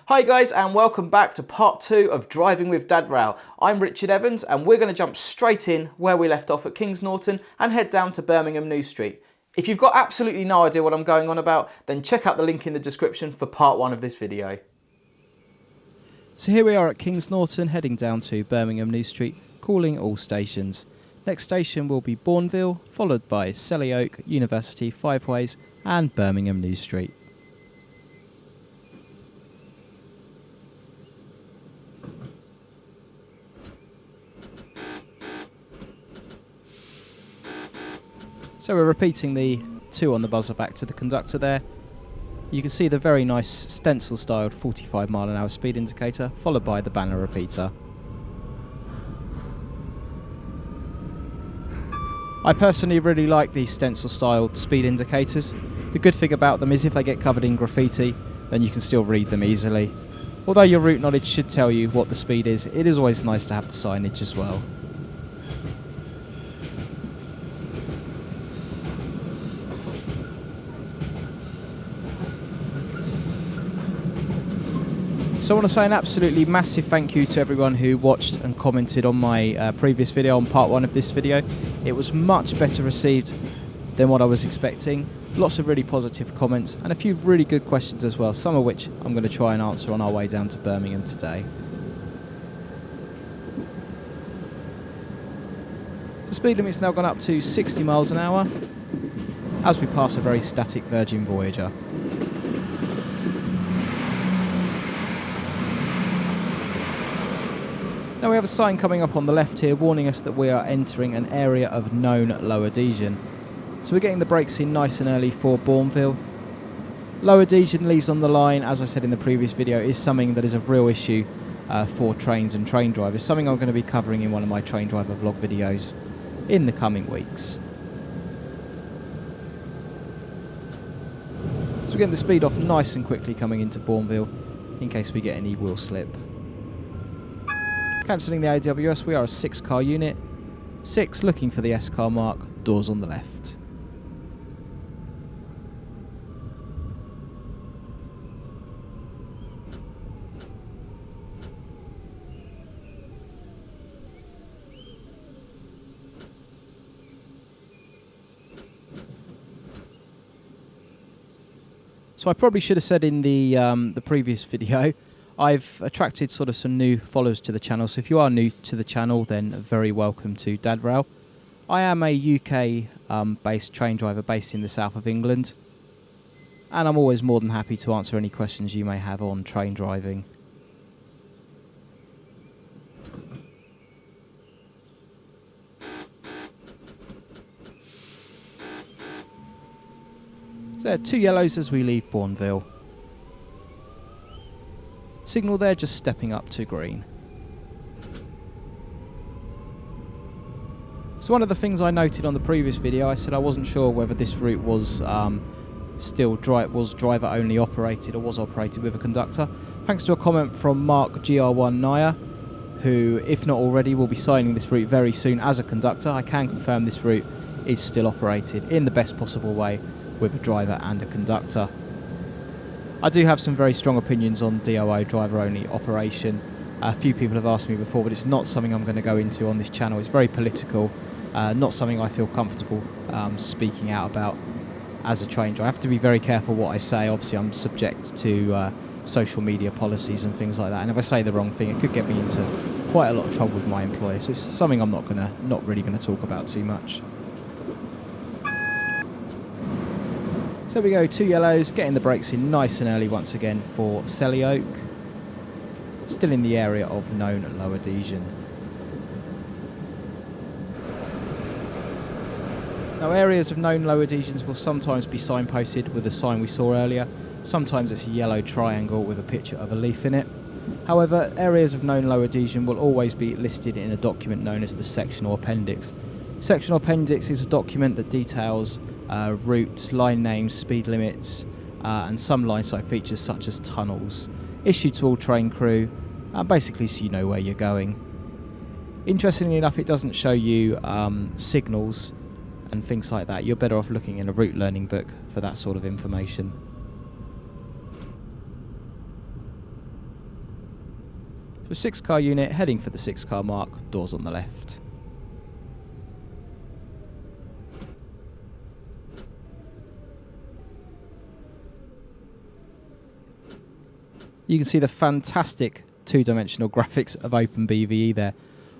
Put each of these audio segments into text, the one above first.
Hi guys, and welcome back to part 2 of Driving with Dad Rail. I'm Richard Evans and we're going to jump straight in where we left off at Kings Norton and head down to Birmingham New Street. If you've got absolutely no idea what I'm going on about, then check out the link in the description for part 1 of this video. So here we are at Kings Norton, heading down to Birmingham New Street, calling all stations. Next station will be Bournville, followed by Selly Oak, University, Five Ways and Birmingham New Street. So we're repeating the 2 on the buzzer back to the conductor there. You can see the very nice stencil styled 45 mph speed indicator, followed by the banner repeater. I personally really like these stencil styled speed indicators. The good thing about them is if they get covered in graffiti, then you can still read them easily. Although your route knowledge should tell you what the speed is, it is always nice to have the signage as well. So I want to say an absolutely massive thank you to everyone who watched and commented on my previous video, on part 1 of this video. It was much better received than what I was expecting. Lots of really positive comments and a few really good questions as well, some of which I'm going to try and answer on our way down to Birmingham today. The speed limit's now gone up to 60 miles an hour as we pass a very static Virgin Voyager. Now we have a sign coming up on the left here warning us that we are entering an area of known low adhesion. So we're getting the brakes in nice and early for Bournville. Low adhesion leaves on the line, as I said in the previous video, is something that is a real issue for trains and train drivers, something I'm going to be covering in one of my train driver vlog videos in the coming weeks. So we're getting the speed off nice and quickly coming into Bournville in case we get any wheel slip. Cancelling the AWS, we are a 6-car unit. 6, looking for the S-car mark, doors on the left. So I probably should have said in the previous video, I've attracted sort of some new followers to the channel, so if you are new to the channel then very welcome to Dad Rail. I am a UK based train driver based in the south of England, and I'm always more than happy to answer any questions you may have on train driving. So there are 2 yellows as we leave Bournville. Signal there, just stepping up to green. So one of the things I noted on the previous video, I said I wasn't sure whether this route was still driver only operated or was operated with a conductor. Thanks to a comment from Mark GR1 Naya, who, if not already, will be signing this route very soon as a conductor. I can confirm this route is still operated in the best possible way with a driver and a conductor. I do have some very strong opinions on DOO, driver-only operation. A few people have asked me before, but it's not something I'm going to go into on this channel. It's very political, not something I feel comfortable speaking out about as a train driver. I have to be very careful what I say. Obviously, I'm subject to social media policies and things like that, and if I say the wrong thing, it could get me into quite a lot of trouble with my employer. So it's something I'm not really going to talk about too much. So we go 2 yellows, getting the brakes in nice and early once again for Selly Oak. Still in the area of known low adhesion. Now areas of known low adhesions will sometimes be signposted with a sign we saw earlier. Sometimes it's a yellow triangle with a picture of a leaf in it. However, areas of known low adhesion will always be listed in a document known as the sectional appendix. Sectional appendix is a document that details routes, line names, speed limits, and some line side features such as tunnels, issued to all train crew, basically so you know where you're going. Interestingly enough, it doesn't show you signals and things like that. You're better off looking in a route learning book for that sort of information. So 6-car unit heading for the 6-car mark, doors on the left. You can see the fantastic two-dimensional graphics of Open BVE there.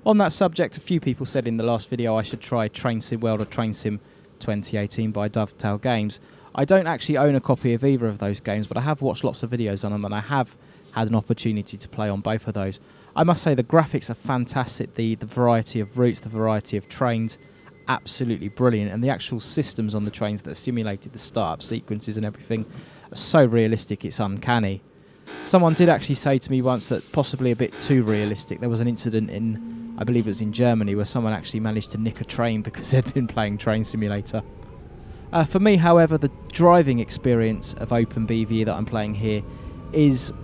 On that subject, a few people said in the last video I should try Train Sim World or Train Sim 2018 by Dovetail Games. I don't actually own a copy of either of those games, but I have watched lots of videos on them and I have had an opportunity to play on both of those. I must say the graphics are fantastic, the variety of routes, the variety of trains, absolutely brilliant, and the actual systems on the trains that are simulated, the start-up sequences and everything, are so realistic it's uncanny. Someone did actually say to me once that possibly a bit too realistic. There was an incident in, I believe it was in Germany, where someone actually managed to nick a train because they'd been playing Train Simulator. For me, however, the driving experience of Open BVE that I'm playing here is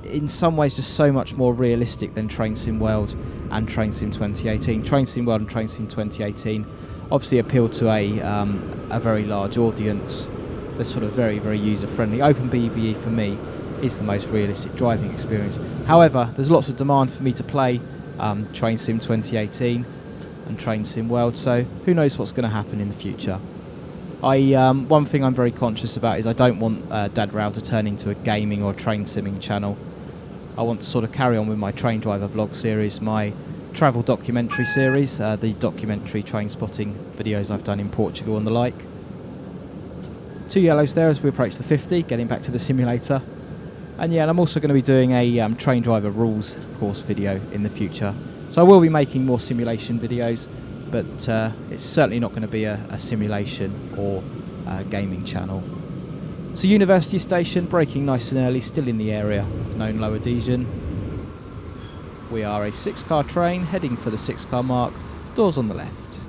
in some ways just so much more realistic than Train Sim World and Train Sim 2018. Train Sim World and Train Sim 2018 obviously appeal to a very large audience. They're sort of very, very user-friendly. Open BVE for me is the most realistic driving experience. However, there's lots of demand for me to play Train Sim 2018 and Train Sim World, so who knows what's going to happen in the future. One thing I'm very conscious about is I don't want Dad Rail to turn into a gaming or train simming channel. I want to sort of carry on with my train driver vlog series, my travel documentary series, the documentary train spotting videos I've done in Portugal and the like. 2 yellows there as we approach the 50, getting back to the simulator. And yeah, and I'm also going to be doing a train driver rules course video in the future. So I will be making more simulation videos, but it's certainly not going to be a simulation or gaming channel. So University Station, braking nice and early, still in the area of known low adhesion. We are a 6-car train heading for the 6-car mark, doors on the left.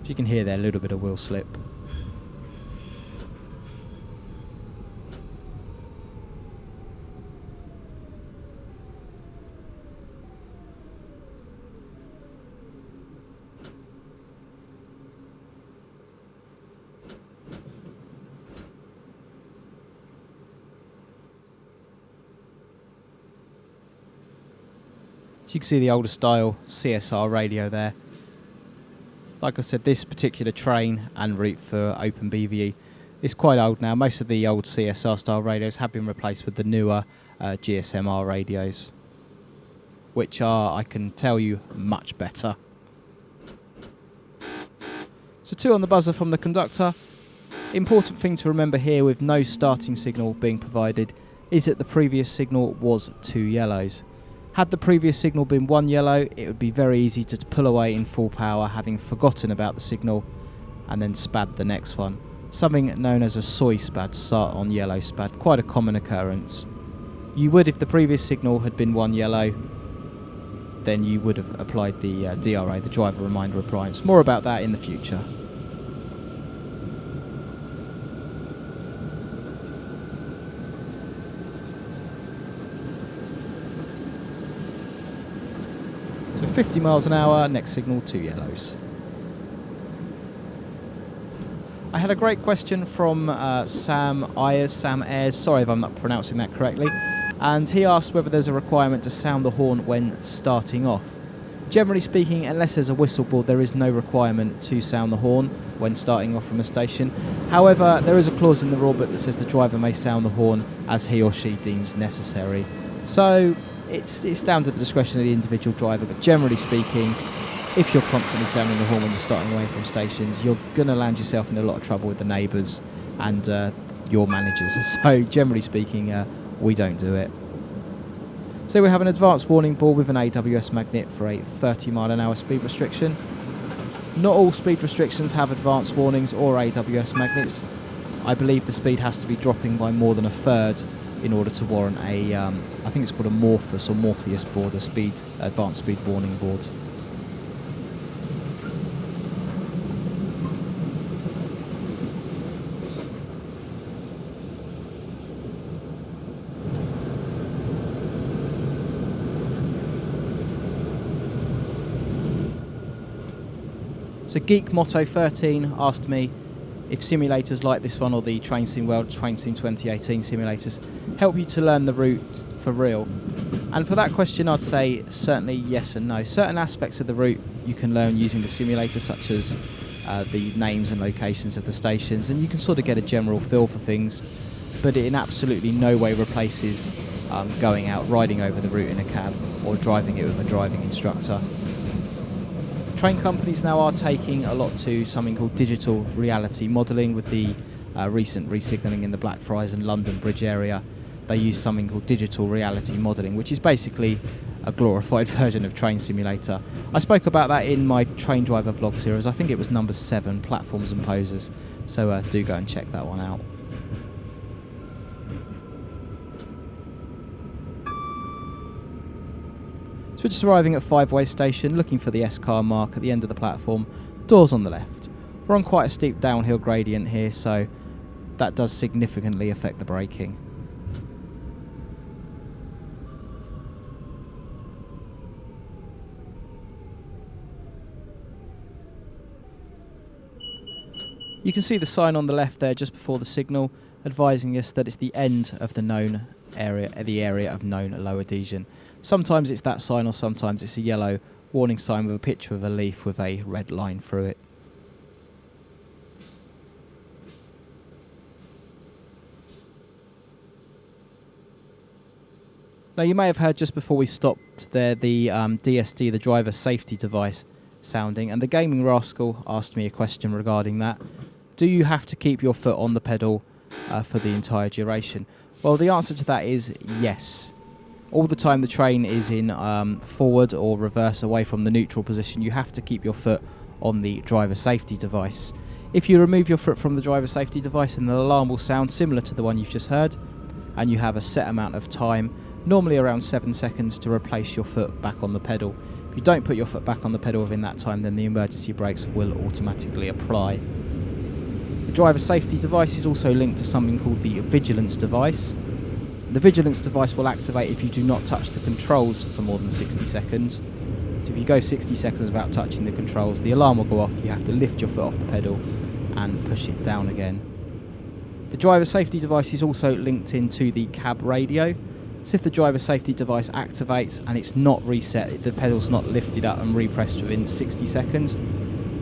You can hear there a little bit of wheel slip. So you can see the older style CSR radio there. Like I said, this particular train and route for Open BVE is quite old now. Most of the old CSR style radios have been replaced with the newer GSMR radios, which are, I can tell you, much better. So 2 on the buzzer from the conductor. Important thing to remember here, with no starting signal being provided, is that the previous signal was 2 yellows. Had the previous signal been 1 yellow, it would be very easy to pull away in full power, having forgotten about the signal, and then spad the next one. Something known as a soy spad, start on yellow spad, quite a common occurrence. You would, if the previous signal had been 1 yellow, then you would have applied the DRA, the driver reminder appliance. More about that in the future. So 50 miles an hour, next signal 2 yellows. I had a great question from Sam Ayers, sorry if I'm not pronouncing that correctly, and he asked whether there's a requirement to sound the horn when starting off. Generally speaking, unless there's a whistle board, there is no requirement to sound the horn when starting off from a station. However, there is a clause in the rulebook that says the driver may sound the horn as he or she deems necessary. So it's down to the discretion of the individual driver, but generally speaking, if you're constantly sounding the horn when you're starting away from stations, you're going to land yourself in a lot of trouble with the neighbours and your managers. So generally speaking, we don't do it. So we have an advanced warning board with an AWS magnet for a 30 mile an hour speed restriction. Not all speed restrictions have advanced warnings or AWS magnets. I believe the speed has to be dropping by more than a third in order to warrant a, I think it's called a Morpheus or Morpheus board, a advanced speed warning board. So Geek Motto 13 asked me if simulators like this one or the Train Sim World Train Sim 2018 simulators help you to learn the route for real. And for that question I'd say certainly yes and no. Certain aspects of the route you can learn using the simulator, such as the names and locations of the stations, and you can sort of get a general feel for things, but it in absolutely no way replaces going out riding over the route in a cab or driving it with a driving instructor. Train companies now are taking a lot to something called digital reality modelling. With the recent re-signalling in the Blackfriars and London Bridge area, they use something called digital reality modelling, which is basically a glorified version of Train Simulator. I spoke about that in my Train Driver vlog series. I think it was number 7, Platforms and Posers, so do go and check that one out. So we're just arriving at Five-Way Station, looking for the S-car mark at the end of the platform, doors on the left. We're on quite a steep downhill gradient here, so that does significantly affect the braking. You can see the sign on the left there just before the signal, advising us that it's the end of the known area, the area of known low adhesion. Sometimes it's that sign, or sometimes it's a yellow warning sign with a picture of a leaf with a red line through it. Now you may have heard just before we stopped there the DSD, the driver safety device, sounding, and the Gaming Rascal asked me a question regarding that. Do you have to keep your foot on the pedal for the entire duration? Well, the answer to that is yes. All the time the train is in forward or reverse away from the neutral position, you have to keep your foot on the driver safety device. If you remove your foot from the driver safety device, then the alarm will sound similar to the one you've just heard, and you have a set amount of time, normally around 7 seconds, to replace your foot back on the pedal. If you don't put your foot back on the pedal within that time, then the emergency brakes will automatically apply. The driver safety device is also linked to something called the vigilance device. The vigilance device will activate if you do not touch the controls for more than 60 seconds. So if you go 60 seconds without touching the controls, the alarm will go off, you have to lift your foot off the pedal and push it down again. The driver safety device is also linked into the cab radio. So if the driver safety device activates and it's not reset, if the pedal's not lifted up and repressed within 60 seconds,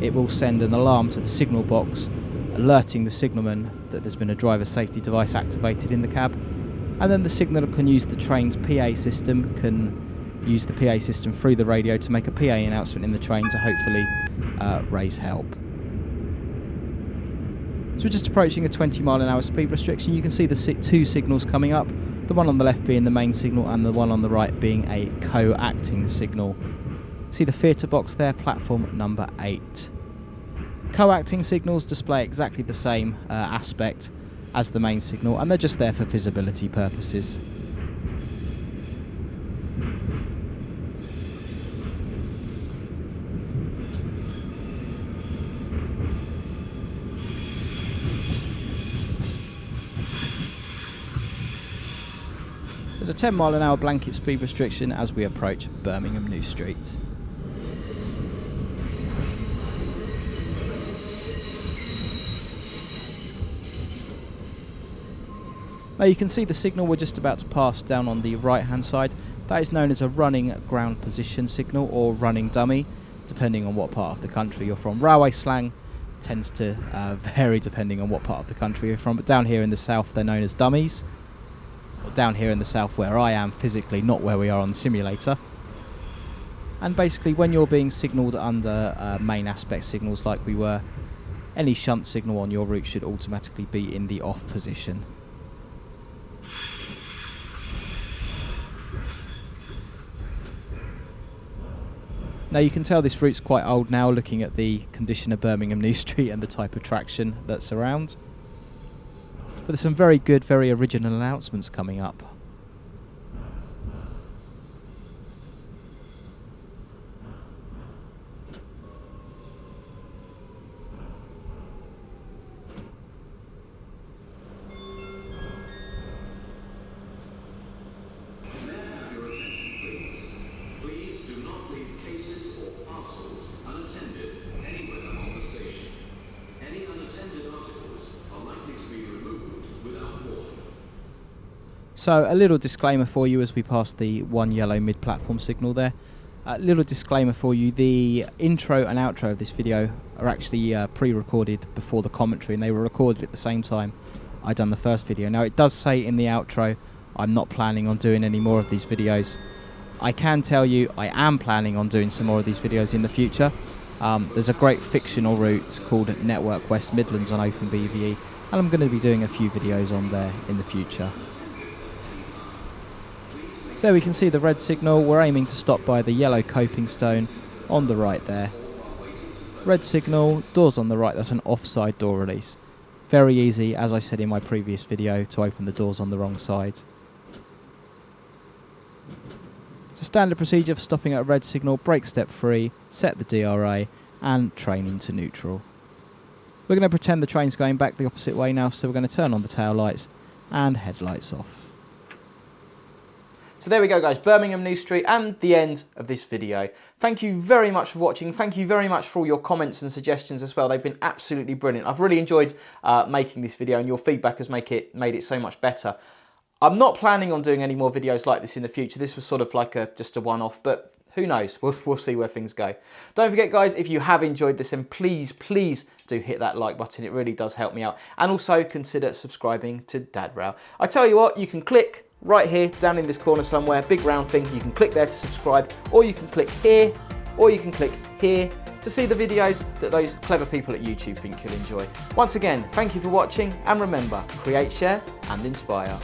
it will send an alarm to the signal box, alerting the signalman that there's been a driver safety device activated in the cab. And then the signaller can use the train's PA system, can use the PA system through the radio to make a PA announcement in the train to hopefully raise help. So we're just approaching a 20-mile-an-hour speed restriction. You can see the two signals coming up, the one on the left being the main signal and the one on the right being a co-acting signal. See the theatre box there, platform number 8. Co-acting signals display exactly the same aspect as the main signal, and they're just there for visibility purposes. There's a 10-mile-an-hour blanket speed restriction as we approach Birmingham New Street. Now you can see the signal we're just about to pass down on the right hand side. That is known as a running ground position signal, or running dummy, depending on what part of the country you're from. Railway slang tends to vary depending on what part of the country you're from, but down here in the south they're known as dummies. Or down here in the south where I am physically, not where we are on the simulator. And basically when you're being signalled under main aspect signals like we were, any shunt signal on your route should automatically be in the off position. Now you can tell this route's quite old now, looking at the condition of Birmingham New Street and the type of traction that's around. But there's some very good, very original announcements coming up. So a little disclaimer for you as we pass the one yellow mid-platform signal there. A little disclaimer for you, the intro and outro of this video are actually pre-recorded before the commentary, and they were recorded at the same time I done the first video. Now it does say in the outro I'm not planning on doing any more of these videos. I can tell you I am planning on doing some more of these videos in the future. There's a great fictional route called Network West Midlands on Open BVE, and I'm going to be doing a few videos on there in the future. So we can see the red signal. We're aiming to stop by the yellow coping stone on the right there. Red signal, doors on the right, that's an offside door release. Very easy, as I said in my previous video, to open the doors on the wrong side. It's a standard procedure for stopping at a red signal: brake step 3, set the DRA and train into neutral. We're going to pretend the train's going back the opposite way now, so we're going to turn on the tail lights and headlights off. So there we go guys, Birmingham New Street and the end of this video. Thank you very much for watching. Thank you very much for all your comments and suggestions as well. They've been absolutely brilliant. I've really enjoyed making this video, and your feedback has made it so much better. I'm not planning on doing any more videos like this in the future. This was sort of like just a one-off, but who knows? We'll see where things go. Don't forget guys, if you have enjoyed this, then please do hit that like button. It really does help me out. And also consider subscribing to Dad Rail. I tell you what, you can click right here down in this corner somewhere, big round thing. You can click there to subscribe, or you can click here, or you can click here to see the videos that those clever people at YouTube think you'll enjoy. Once again, thank you for watching, and remember, create, share and inspire.